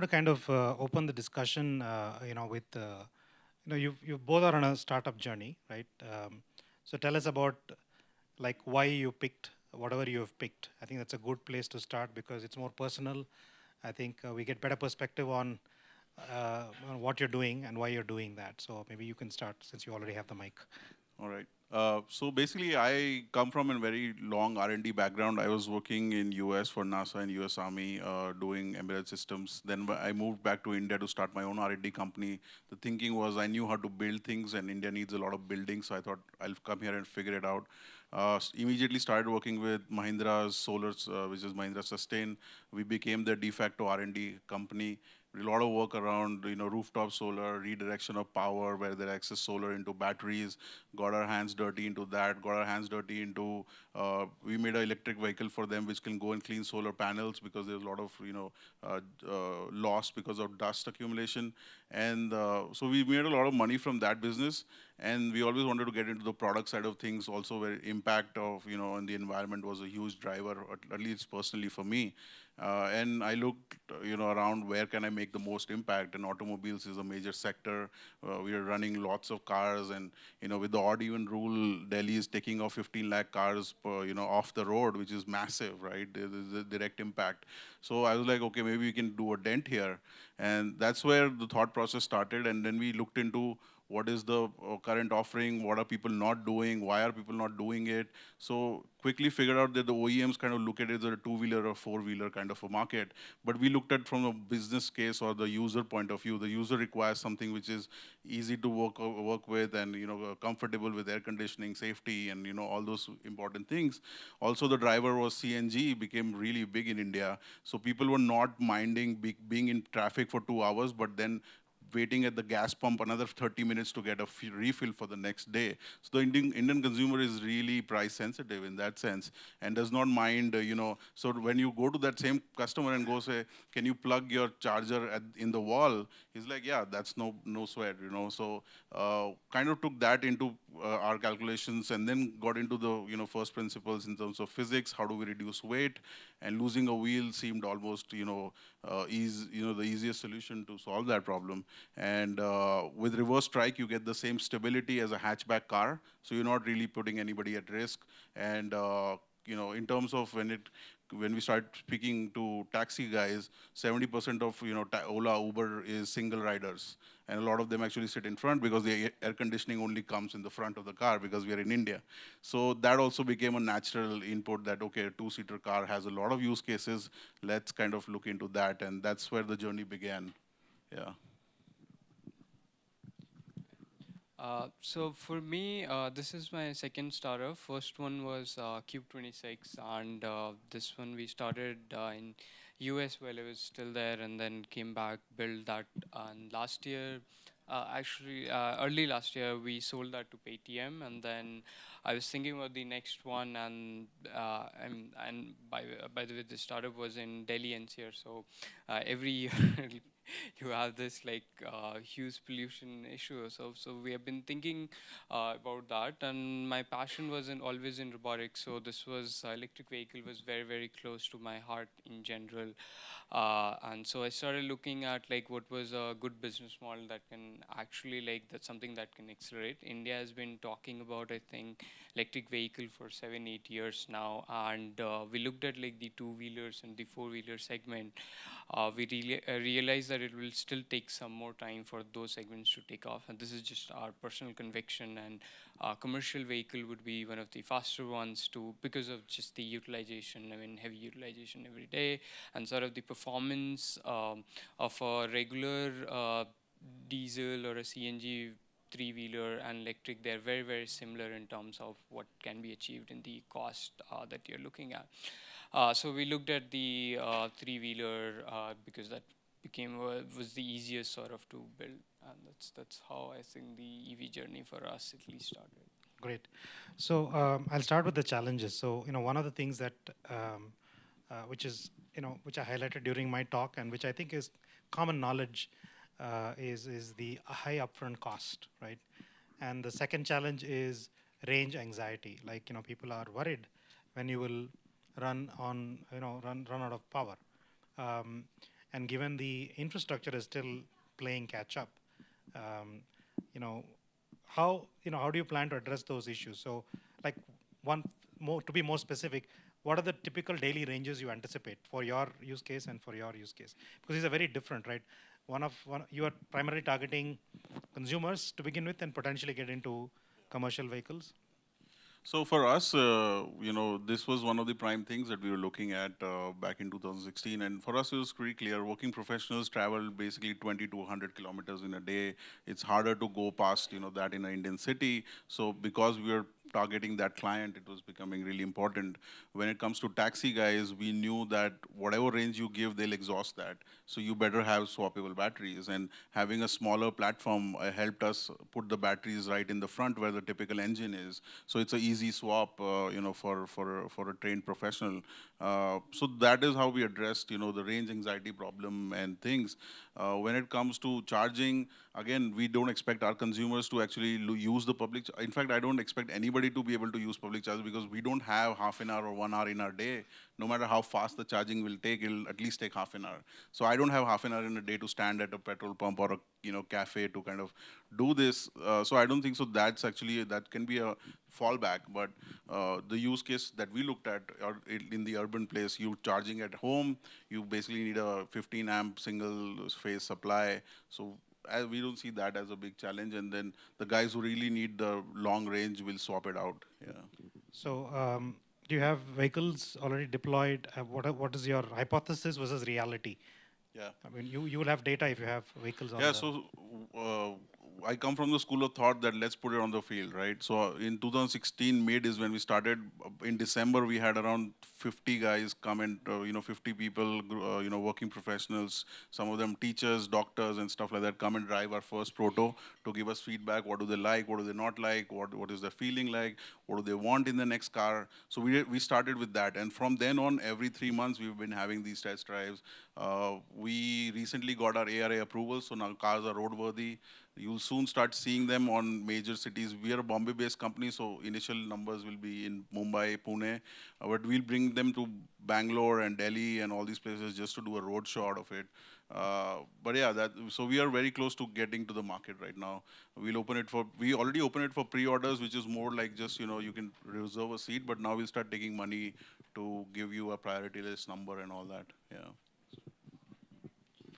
wanted to kind of open the discussion, with, you both are on a startup journey, right? So tell us about like why you picked whatever you have picked. I think that's a good place to start because it's more personal. I think we get better perspective on what you're doing and why you're doing that. So maybe you can start since you already have the mic. All right. So basically, I come from a very long R&D background. I was working in US for NASA and US Army doing embedded systems. Then I moved back to India to start my own R&D company. The thinking was I knew how to build things, and India needs a lot of building, so I thought I'll come here and figure it out. Immediately started working with Mahindra's Solars, which is Mahindra Sustain. We became the de facto R&D company. A lot of work around rooftop solar, redirection of power, where they access solar into batteries. Got our hands dirty into that. Got our hands dirty into we made an electric vehicle for them which can go and clean solar panels because there's a lot of loss because of dust accumulation. And so we made a lot of money from that business. And we always wanted to get into the product side of things also, where impact of on the environment was a huge driver, at least personally for me. And I looked, around where can I make the most impact. And automobiles is a major sector. We are running lots of cars, and with the odd even rule, Delhi is taking off 15 lakh cars per, off the road, which is massive, right? There's a direct impact. So I was like, okay, maybe we can do a dent here, and that's where the thought process started. And then we looked into what is the current offering, what are people not doing, why are people not doing it. So quickly figured out that the OEMs kind of look at it as a two-wheeler or four-wheeler kind of a market. But we looked at from a business case or the user point of view. The user requires something which is easy to work with and comfortable with air conditioning, safety, and all those important things. Also, the driver was CNG, became really big in India. So people were not minding being in traffic for 2 hours, but then waiting at the gas pump another 30 minutes to get a refill for the next day. So the Indian consumer is really price sensitive in that sense and does not mind, So when you go to that same customer and go say, can you plug your charger in the wall? He's like, yeah, that's no sweat, So kind of took that into our calculations and then got into the, first principles in terms of physics. How do we reduce weight? And losing a wheel seemed almost, the easiest solution to solve that problem. And with reverse strike, you get the same stability as a hatchback car, so you're not really putting anybody at risk. And in terms of when we start speaking to taxi guys, 70% of Ola, Uber is single riders, and a lot of them actually sit in front because the air conditioning only comes in the front of the car because we are in India. So that also became a natural input that okay, a two-seater car has a lot of use cases. Let's kind of look into that, and that's where the journey began. Yeah. So for me, this is my second startup. First one was Cube 26, and this one we started in US while I was still there, and then came back, built that. And last year, early last year, we sold that to Paytm, and then I was thinking about the next one, and by the way, the startup was in Delhi NCR, so every year you have this like huge pollution issue. So we have been thinking about that, and my passion was always in robotics. So this was electric vehicle was very close to my heart in general. And so I started looking at like what was a good business model that can actually that's something that can accelerate. India has been talking about, I think, electric vehicle for 7-8 years now, and we looked at like the two-wheelers and the four-wheeler segment. We really realized that it will still take some more time for those segments to take off, and this is just our personal conviction. And commercial vehicle would be one of the faster ones too, because of just the utilization. I mean, heavy utilization every day, and sort of the performance of a regular diesel or a CNG three-wheeler and electric. They're very similar in terms of what can be achieved in the cost that you're looking at. So we looked at the three-wheeler because that was the easiest sort of to build, and that's how I think the EV journey for us at least started. Great. So I'll start with the challenges. So one of the things that which I highlighted during my talk and which I think is common knowledge is the high upfront cost, right? And the second challenge is range anxiety. Like people are worried when you will run out of power. and given the infrastructure is still playing catch up, um, you know, how do you plan to address those issues? So, like one more to be more specific, what are the typical daily ranges you anticipate for your use case and for your use case? Because these are very different, right? One you are primarily targeting consumers to begin with, and potentially get into commercial vehicles. So for us, this was one of the prime things that we were looking at back in 2016. And for us, it was pretty clear. Working professionals travel basically 20 to 100 kilometers in a day. It's harder to go past, that in an Indian city. So because we were targeting that client, it was becoming really important. When it comes to taxi guys, we knew that whatever range you give, they'll exhaust that. So you better have swappable batteries. And having a smaller platform helped us put the batteries right in the front where the typical engine is. So it's an easy swap, for a trained professional. So that is how we addressed, the range anxiety problem and things. When it comes to charging, again, we don't expect our consumers to actually use the public. In fact, I don't expect anybody to be able to use public charge because we don't have half an hour or 1 hour in our day. No matter how fast the charging will take, it'll at least take half an hour. So I don't have half an hour in a day to stand at a petrol pump or a cafe to kind of do this. So I don't think so. That can be a fallback. But the use case that we looked at in the urban place, you charging at home, you basically need a 15 amp single phase supply. So we don't see that as a big challenge. And then the guys who really need the long range will swap it out. Yeah. So, do you have vehicles already deployed? What is your hypothesis versus reality? Yeah. I mean, you will have data if you have vehicles on. Yeah. So I come from the school of thought that let's put it on the field, right? So in 2016, mid is when we started. In December, we had around 50 guys come and 50 people, working professionals, some of them teachers, doctors, and stuff like that, come and drive our first proto to give us feedback. What do they like? What do they not like? What is their feeling like? What do they want in the next car? So we started with that, and from then on, every 3 months we've been having these test drives. We recently got our ARA approval, so now cars are roadworthy. You'll soon start seeing them on major cities. We are a Bombay-based company, so initial numbers will be in Mumbai, Pune, but we'll bring them to Bangalore and Delhi and all these places just to do a road show out of it. But yeah, so we are very close to getting to the market right now. We already open it for pre-orders, which is more like just, you can reserve a seat, but now we'll start taking money to give you a priority list number and all that, yeah.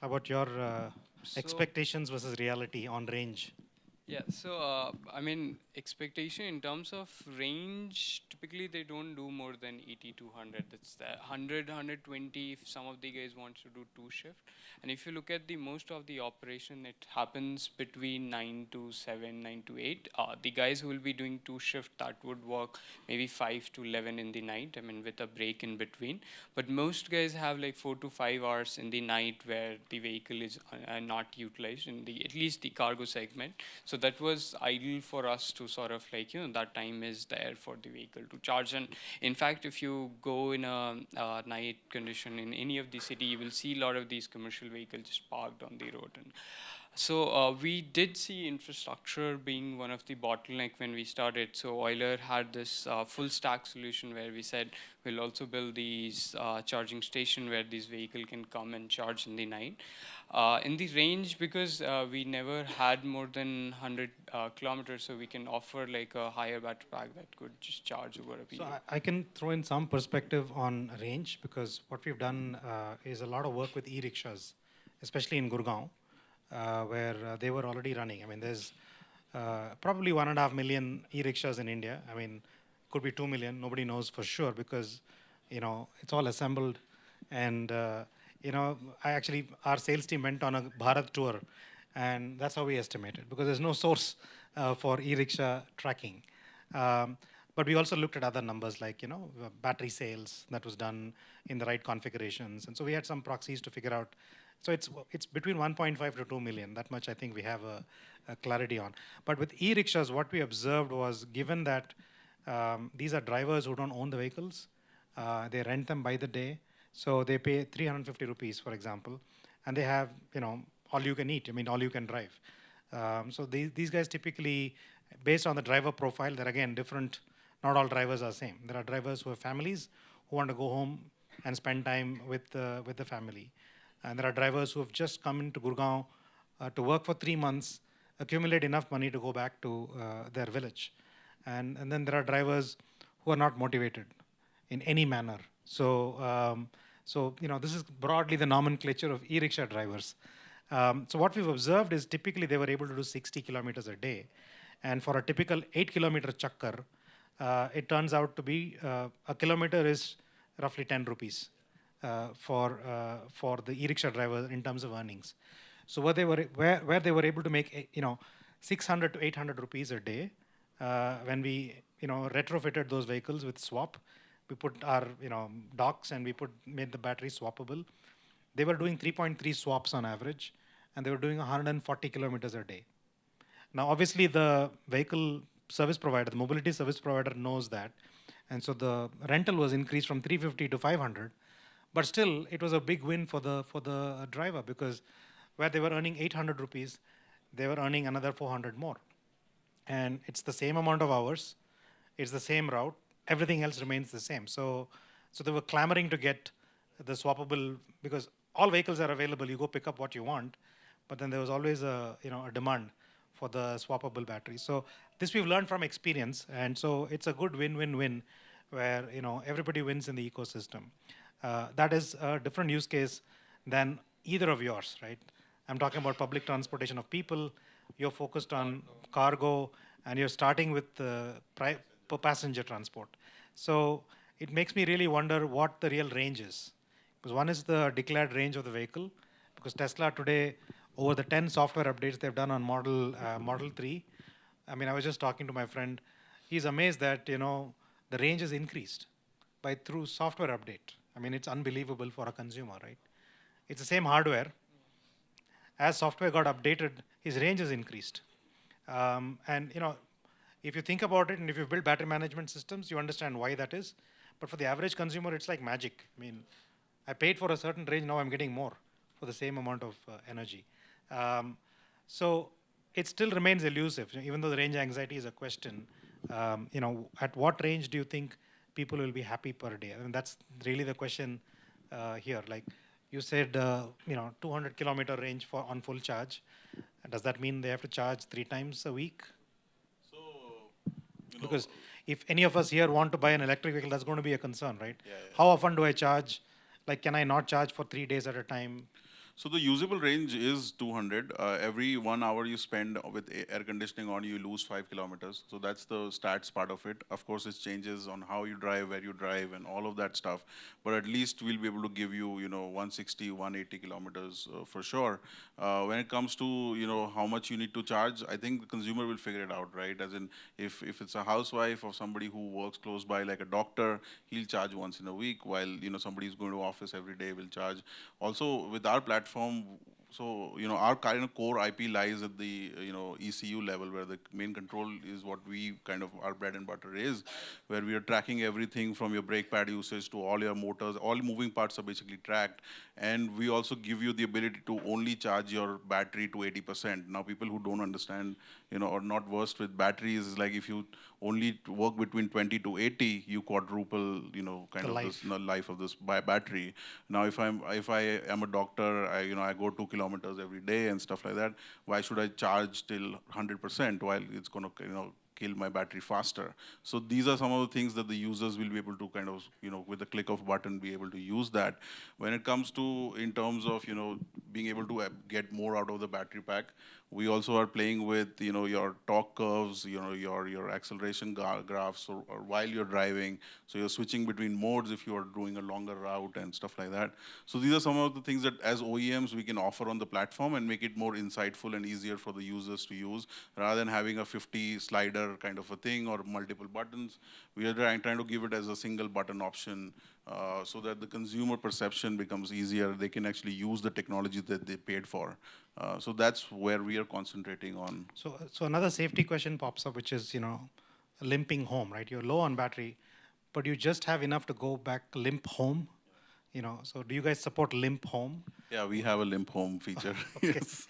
How about your So- expectations versus reality on range? Yeah, so I mean, expectation in terms of range, typically they don't do more than 80 to 100. That's the 100, 120 if some of the guys want to do 2 shift. And if you look at the most of the operation, it happens between 9 to 7, 9 to 8. The guys who will be doing 2 shift, that would work maybe 5 to 11 in the night, I mean, with a break in between. But most guys have like 4 to 5 hours in the night where the vehicle is not utilized in at least the cargo segment. So that was ideal for us to sort of like, that time is there for the vehicle to charge. And in fact, if you go in a night condition in any of the city, you will see a lot of these commercial vehicles just parked on the road. And so we did see infrastructure being one of the bottleneck when we started. So Euler had this full stack solution where we said we'll also build these charging station where this vehicle can come and charge in the night. In the range, because we never had more than 100 kilometers, so we can offer like a higher battery pack that could just charge over a period. So I can throw in some perspective on range, because what we've done is a lot of work with e-rickshaws, especially in Gurgaon, where they were already running. I mean, there's probably 1.5 million e-rickshaws in India. I mean, could be 2 million. Nobody knows for sure because, it's all assembled. And, our sales team went on a Bharat tour, and that's how we estimated, because there's no source for e-rickshaw tracking. But we also looked at other numbers like, battery sales that was done in the right configurations. And so we had some proxies to figure out. So it's between 1.5 to 2 million. That much I think we have a clarity on. But with e-rickshaws, what we observed was, given that these are drivers who don't own the vehicles, they rent them by the day. So they pay 350 rupees, for example, and they have, all you can eat. I mean, all you can drive. So these guys typically, based on the driver profile, they're again different. Not all drivers are the same. There are drivers who have families who want to go home and spend time with the family. And there are drivers who have just come into Gurgaon to work for 3 months, accumulate enough money to go back to their village. And then there are drivers who are not motivated in any manner. So this is broadly the nomenclature of e-rickshaw drivers. So what we've observed is typically they were able to do 60 kilometers a day. And for a typical 8-kilometer chakkar, it turns out to be a kilometer is roughly 10 rupees for the e-rickshaw driver in terms of earnings. So where they were able to make 600 to 800 rupees a day when we retrofitted those vehicles with swap. We put our docks and we made the battery swappable. They were doing 3.3 swaps on average, and they were doing 140 kilometers a day. Now, obviously, the vehicle service provider, the mobility service provider knows that. And so the rental was increased from 350 to 500. But still, it was a big win for the driver, because where they were earning 800 rupees, they were earning another 400 more. And it's the same amount of hours. It's the same route. Everything else remains the same. So they were clamoring to get the swappable, because all vehicles are available. You go pick up what you want. But then there was always a demand for the swappable battery. So this we've learned from experience, and so it's a good win-win-win where everybody wins in the ecosystem. That is a different use case than either of yours, right? I'm talking about public transportation of people. You're focused on cargo, and you're starting with passenger transport. So it makes me really wonder what the real range is. Because one is the declared range of the vehicle, because Tesla today, over the 10 software updates they've done on Model 3, I mean, I was just talking to my friend. He's amazed that, the range has increased through software update. I mean, it's unbelievable for a consumer, right? It's the same hardware. As software got updated, his range has increased. And, if you think about it, and if you build battery management systems, you understand why that is. But for the average consumer, it's like magic. I mean, I paid for a certain range, now I'm getting more for the same amount of energy. So it still remains elusive, even though the range anxiety is a question. At what range do you think people will be happy per day? I mean, that's really the question here. Like you said, 200-kilometer range on full charge. Does that mean they have to charge 3 times a week? So, because if any of us here want to buy an electric vehicle, that's going to be a concern, right? Yeah. How often do I charge? Like, can I not charge for 3 days at a time? So the usable range is 200. Every 1 hour you spend with air conditioning on, you lose 5 kilometers. So that's the stats part of it. Of course, it changes on how you drive, where you drive, and all of that stuff. But at least we'll be able to give you, 160, 180 kilometers for sure. When it comes to, how much you need to charge, I think the consumer will figure it out, right? As in, if it's a housewife or somebody who works close by, like a doctor, he'll charge once in a week, while, somebody who's going to office every day will charge. Also, with our platform, so our kind of core IP lies at the ECU level, where the main control is what we kind of our bread and butter is, where we are tracking everything from your brake pad usage to all your motors. All moving parts are basically tracked, and we also give you the ability to only charge your battery to 80%. Now, people who don't understand, or not versed with batteries, is like if you only work between 20 to 80, you quadruple, kind of the life of this battery. Now, if I am a doctor, I go 2 kilometers every day and stuff like that. Why should I charge till 100% while it's going to, kill my battery faster? So these are some of the things that the users will be able to kind of, with a click of a button, be able to use that. When it comes to, in terms of, being able to get more out of the battery pack, we also are playing with, your torque curves, your acceleration graphs, or while you're driving. So you're switching between modes if you are doing a longer route and stuff like that. So these are some of the things that as OEMs we can offer on the platform and make it more insightful and easier for the users to use, rather than having a 50 slider kind of a thing or multiple buttons. We are trying to give it as a single button option, so that the consumer perception becomes easier. They can actually use the technology that they paid for. So that's where we are concentrating on. So another safety question pops up, which is, limping home, right? You're low on battery, but you just have enough to go back limp home. So do you guys support limp home? Yeah, we have a limp home feature. Okay. Yes.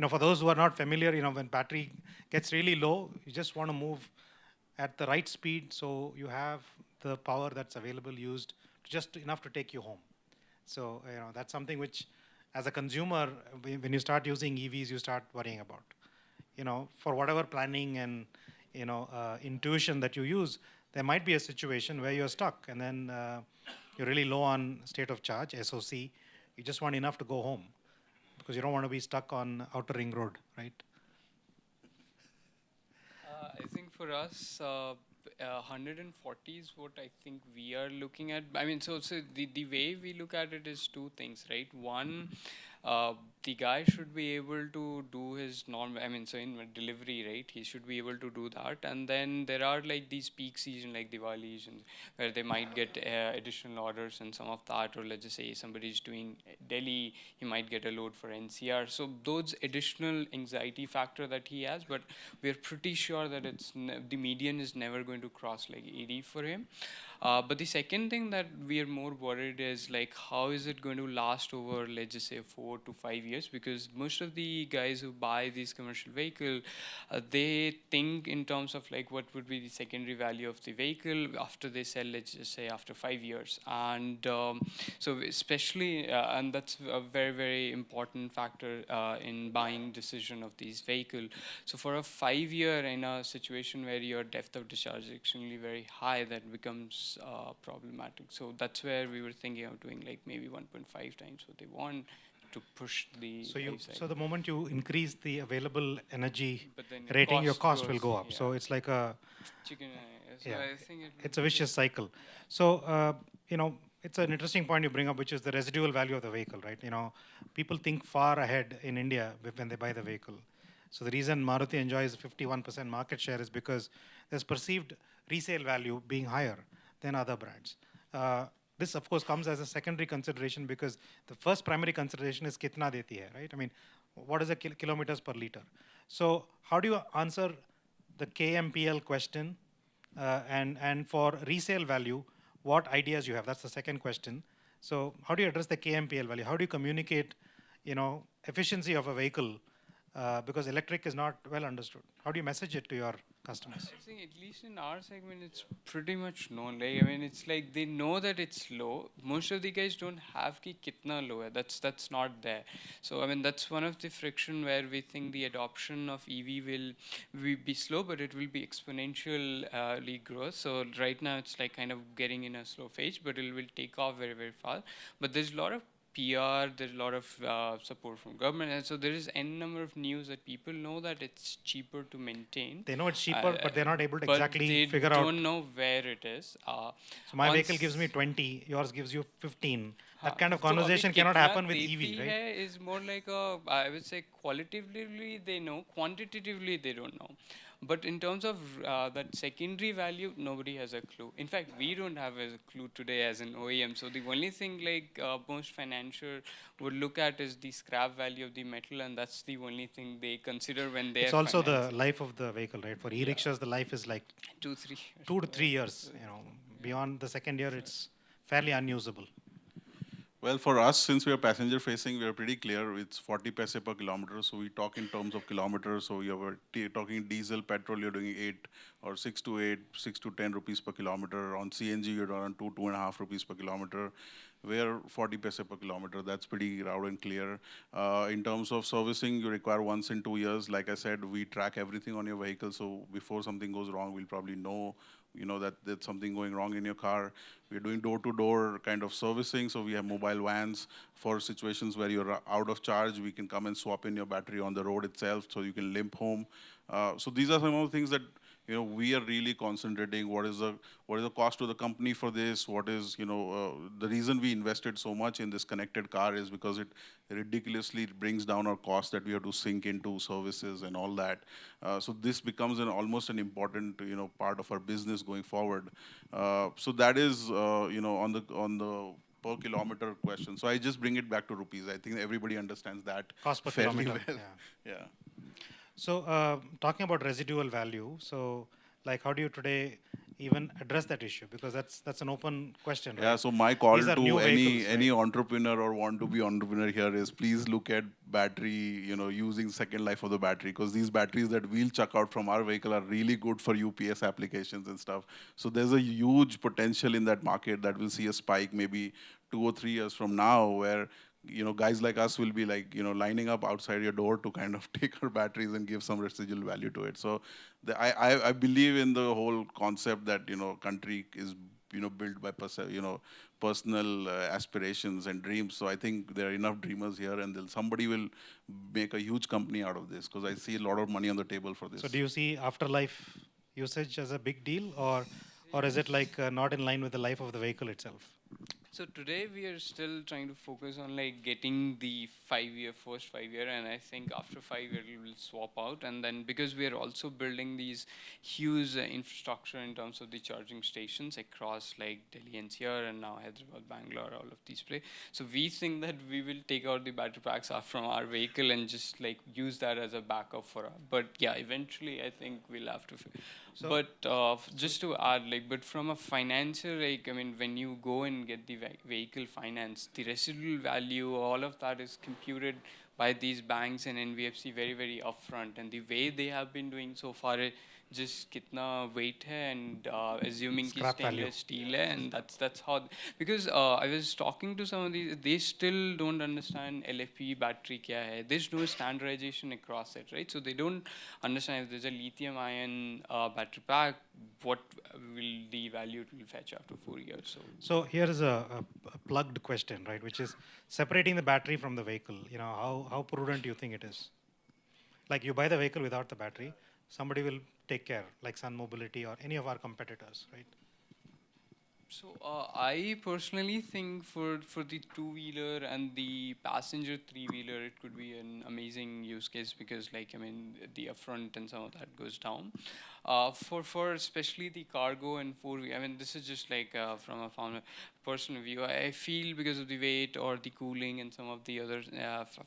For those who are not familiar, when battery gets really low, you just want to move at the right speed, so you have the power that's available used just enough to take you home. So that's something which, as a consumer, when you start using EVs, you start worrying about, for whatever planning and, intuition that you use, there might be a situation where you're stuck and then you're really low on state of charge, SOC. You just want enough to go home because you don't want to be stuck on Outer Ring Road, right? I think for us, 140 is what I think we are looking at. I mean, so the way we look at it is two things, right? One, the guy should be able to do his normal, I mean, so in delivery, right, he should be able to do that. And then there are like these peak season, like Diwali, where they might get additional orders and some of that, or let's just say somebody's doing Delhi, he might get a load for NCR. So those additional anxiety factor that he has, but we're pretty sure that the median is never going to cross like 80 for him. But the second thing that we are more worried is like, how is it going to last over, let's just say, 4 to 5 years? Because most of the guys who buy these commercial vehicle, they think in terms of like what would be the secondary value of the vehicle after they sell, let's just say after 5 years. And so especially, and that's a very, very important factor in buying decision of these vehicle. So for a 5-year in a situation where your depth of discharge is extremely very high, that becomes problematic. So that's where we were thinking of doing like maybe 1.5 times what they want to push the So the moment you increase the available energy but then rating, your cost will go up. Yeah. So it's like a chicken. So yeah, I think it's a vicious cycle. So it's an interesting point you bring up, which is the residual value of the vehicle, right? People think far ahead in India when they buy the vehicle. So the reason Maruti enjoys 51% market share is because there's perceived resale value being higher than other brands. This, of course, comes as a secondary consideration because the first primary consideration is kitna deti hai, right? I mean, what is the kilometers per liter? So how do you answer the KMPL question? And for resale value, what ideas you have? That's the second question. So how do you address the KMPL value? How do you communicate, efficiency of a vehicle? Because electric is not well understood. How do you message it to your customers? I think at least in our segment, it's pretty much known. Like, I mean, it's like they know that it's low. Most of the guys don't have ki kitna low hai. That's not there. So I mean, that's one of the friction where we think the adoption of EV will be slow, but it will be exponentially grow. So right now, it's like kind of getting in a slow phase, but it will take off very, very fast. But there's a lot of PR, there's a lot of support from government, and so there is n number of news that people know that it's cheaper to maintain. They know it's cheaper, but they're not able to exactly figure out. But they don't know where it is. So my vehicle gives me 20, yours gives you 15. That kind of conversation cannot happen with EV, right? Is more like I would say qualitatively they know, quantitatively they don't know. But in terms of that secondary value, nobody has a clue. In fact, we don't have a clue today as an OEM. So the only thing like most financial would look at is the scrap value of the metal, and that's the only thing they consider when they're. It's also the life of the vehicle, right? For e-rickshaws, the life is like 2 to 3 2 to 3 years. Beyond the second year, it's fairly unusable. Well, for us, since we are passenger facing, we are pretty clear. It's 40 paise per kilometer. So we talk in terms of kilometers. So you're talking diesel, petrol, you're doing 8 or 6 to 8, 6 to 10 rupees per kilometer. On CNG, you're around 2.5 rupees per kilometer. We're 40 paise per kilometer. That's pretty loud and clear. In terms of servicing, you require once in 2 years. Like I said, we track everything on your vehicle. So before something goes wrong, we'll probably know that there's something going wrong in your car. We're doing door-to-door kind of servicing, so we have mobile vans for situations where you're out of charge. We can come and swap in your battery on the road itself, so you can limp home. So these are some of the things that we are really concentrating. What is the cost to the company for this? What is the reason we invested so much in this connected car is because it ridiculously brings down our cost that we have to sink into services and all that. So this becomes almost an important part of our business going forward. So that is on the per kilometer question. So I just bring it back to rupees. I think everybody understands that cost per fairly kilometer. well. Yeah. So talking about residual value, so like how do you today even address that issue? Because that's an open question, right? Yeah, so my call These are to new any vehicles, right? entrepreneur or want to be entrepreneur here is please look at battery, using second life of the battery, because these batteries that we'll chuck out from our vehicle are really good for UPS applications and stuff. So there's a huge potential in that market that will see a spike maybe 2 or 3 years from now where guys like us will be like, lining up outside your door to kind of take our batteries and give some residual value to it. So I believe in the whole concept that, country is, built by, personal aspirations and dreams. So I think there are enough dreamers here, and then somebody will make a huge company out of this, because I see a lot of money on the table for this. So do you see afterlife usage as a big deal, or is it like not in line with the life of the vehicle itself? So today we are still trying to focus on like getting the 5 year, first 5 year, and I think after 5 year we will swap out. And then because we are also building these huge infrastructure in terms of the charging stations across like Delhi NCR and now Hyderabad, Bangalore, all of these places. So we think that we will take out the battery packs from our vehicle and just like use that as a backup for us. But yeah, eventually I think we'll have to. So But just to add, like, but from a financial, like, I mean, when you go and get the vehicle finance, the residual value, all of that is computed by these banks and NBFC very, very upfront. And the way they have been doing so far, just kitna weight hai and assuming ki Scrap value. stainless steel hai, and that's how. Because I was talking to some of these, they still don't understand LFP battery kya hai. There's no standardization across it, right? So they don't understand if there's a lithium-ion battery pack, what will the value it will fetch after 4 years. So here is a plugged question, right? Which is separating the battery from the vehicle. How prudent do you think it is? Like you buy the vehicle without the battery, somebody will take care, like Sun Mobility or any of our competitors, right? So I personally think for the two-wheeler and the passenger three-wheeler, it could be an amazing use case because, like, I mean, the upfront and some of that goes down. For especially the cargo and four-wheel, I mean, this is just like from a personal view. I feel because of the weight or the cooling and some of the other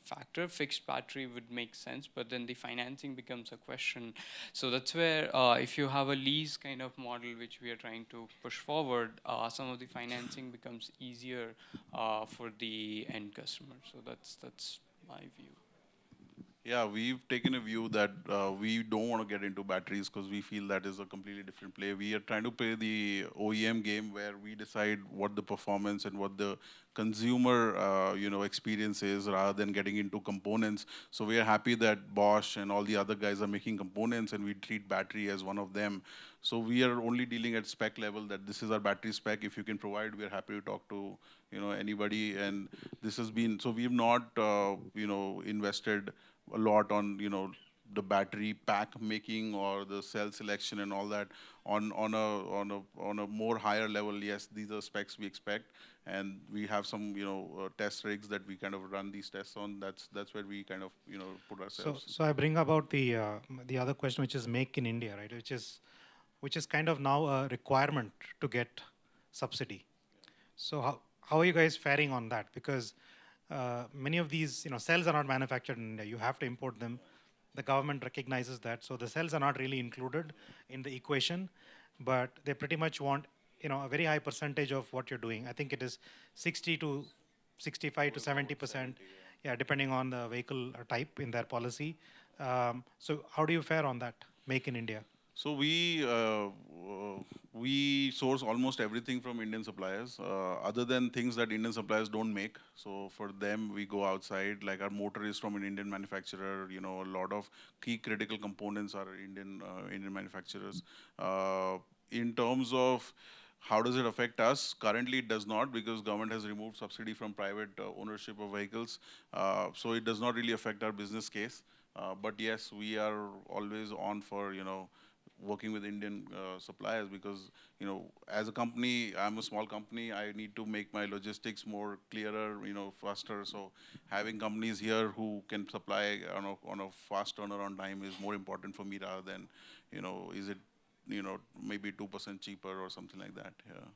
factor, fixed battery would make sense. But then the financing becomes a question. So that's where if you have a lease kind of model, which we are trying to push forward, some of the financing becomes easier for the end customer. So that's my view. Yeah, we've taken a view that we don't want to get into batteries because we feel that is a completely different play. We are trying to play the OEM game where we decide what the performance and what the consumer experience is rather than getting into components. So we are happy that Bosch and all the other guys are making components and we treat battery as one of them. So we are only dealing at spec level, that this is our battery spec. If you can provide, we are happy to talk to anybody. And this has been, so we have not invested a lot on the battery pack making or the cell selection and all that. On a more higher level, yes, these are specs we expect, and we have some test rigs that we kind of run these tests on. That's where we kind of put ourselves. So I bring about the other question, which is make in India, right? Which is kind of now a requirement to get subsidy. So how are you guys faring on that? Because many of these cells are not manufactured in India. You have to import them. The government recognizes that. So the cells are not really included in the equation, but they pretty much want a very high percentage of what you're doing. I think it is 60 to 65 to 70%, yeah, depending on the vehicle type in their policy. So how do you fare on that, make in India? So we source almost everything from Indian suppliers, other than things that Indian suppliers don't make. So for them, we go outside. Like our motor is from an Indian manufacturer. A lot of key critical components are Indian manufacturers. In terms of how does it affect us? Currently, it does not, because government has removed subsidy from private ownership of vehicles. So it does not really affect our business case. But yes, we are always on for working with Indian suppliers, because as a company, I'm a small company. I need to make my logistics more clearer, faster. So having companies here who can supply on a fast turnaround time is more important for me rather than is it maybe 2% cheaper or something like that. Yeah.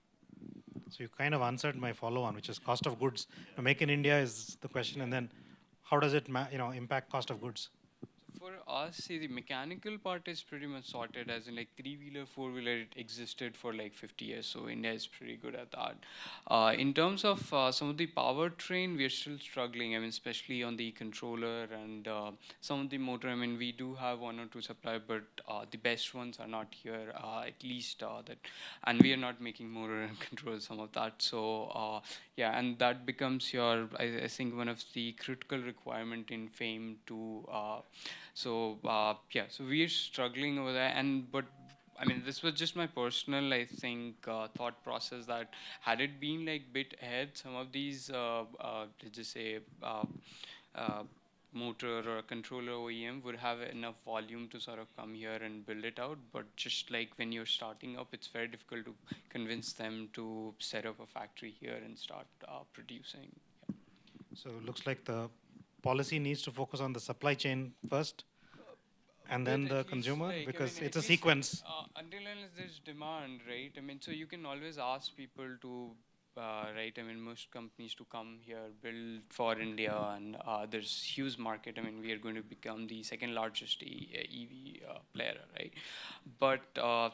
So you kind of answered my follow-on, which is cost of goods. Make in India is the question, and then how does it impact cost of goods? For us, see, the mechanical part is pretty much sorted, as in like three-wheeler, four-wheeler, it existed for like 50 years, so India is pretty good at that. In terms of some of the powertrain, we are still struggling. I mean, especially on the controller and some of the motor. I mean, we do have one or two supply, but the best ones are not here, at least that. And we are not making motor and control some of that. So yeah, and that becomes your, I think, one of the critical requirement in FAME to. Yeah, so we're struggling over there, and but I mean, this was just my personal, I think, thought process that had it been like bit ahead, some of these, let's just say, uh, motor or controller OEM would have enough volume to sort of come here and build it out. But just like when you're starting up, it's very difficult to convince them to set up a factory here and start producing. Yeah. So it looks like the policy needs to focus on the supply chain first, and then But the at least, consumer, like, I because mean, it's at a least, sequence. until unless there's demand, right? I mean, so you can always ask people to, right? I mean, most companies to come here, build for India, and there's huge market. I mean, we are going to become the second largest EV player, right? But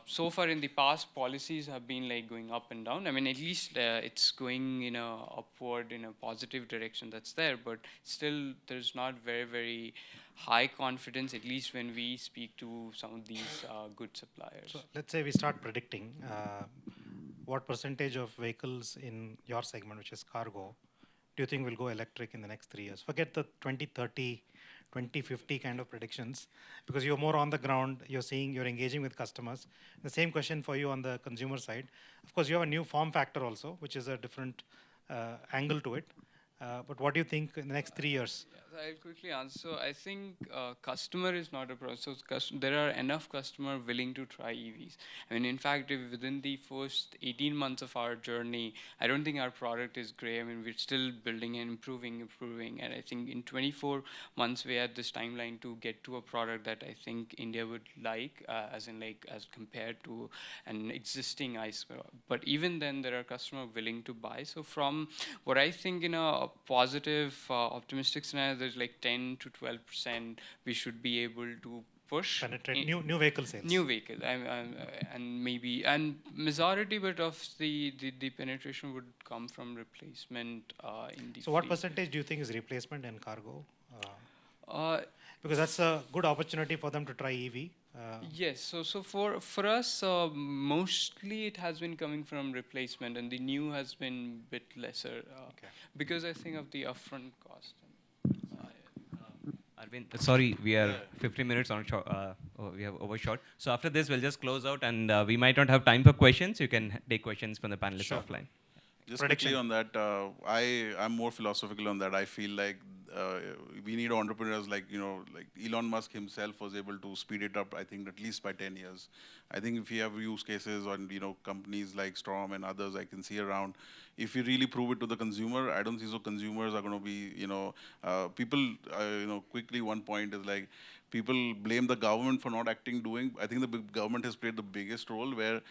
so far in the past, policies have been like going up and down. I mean, at least it's going in a upward, in a positive direction. That's there, but still, there's not very high confidence, at least when we speak to some of these good suppliers. So let's say we start predicting what percentage of vehicles in your segment, which is cargo, do you think will go electric in the next 3 years? Forget the 2030, 2050 kind of predictions, because you're more on the ground, you're seeing, you're engaging with customers. The same question for you on the consumer side. Of course, you have a new form factor also, which is a different angle to it. But what do you think in the next 3 years? Yeah, I'll quickly answer. So I think customer is not a problem. So there are enough customer willing to try EVs. I mean, in fact, if within the first 18 months of our journey, I don't think our product is great. I mean, we're still building and improving. And I think in 24 months, we had this timeline to get to a product that I think India would like, as compared to an existing ICE. But even then, there are customers willing to buy. So from what I think in a positive, optimistic scenario, there's like 10 to 12% we should be able to push. Penetrate new vehicle sales. New vehicle, and maybe, and majority bit of the penetration would come from replacement in the So what fleet. percentage do you think is replacement in cargo? Because that's Uh, a good opportunity for them to try EV. Yes, so for us, mostly it has been coming from replacement, and the new has been bit lesser because I think of the upfront cost. Aravind, sorry, we are 15 minutes on short. We have overshot. So after this, we'll just close out, and we might not have time for questions. You can take questions from the panelists offline. Just quickly on that, I'm more philosophical on that. I feel like we need entrepreneurs like Elon Musk himself was able to speed it up, I think, at least by 10 years. I think if we have use cases on companies like Storm and others I can see around, if you really prove it to the consumer, I don't think so consumers are going to be, people, quickly one point is like, people blame the government for not doing. I think the government has played the biggest role where,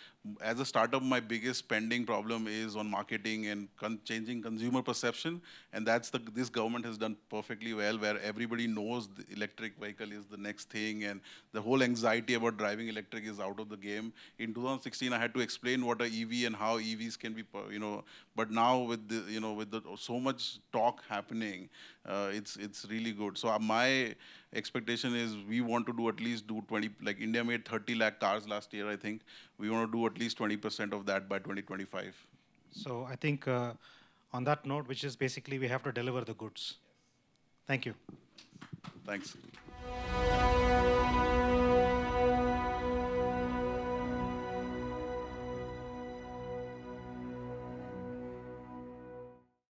as a startup, my biggest pending problem is on marketing and changing consumer perception. And that's this government has done perfectly well, where everybody knows the electric vehicle is the next thing, and the whole anxiety about driving electric is out of the game. In 2016, I had to explain what a EV and how EVs can be, but now with the so much talk happening, it's really good. So my expectation is we want to at least do 20, like India made 30 lakh cars last year, I think. We want to do at least 20% of that by 2025. So I think on that note, which is basically we have to deliver the goods. Thank you. Thanks.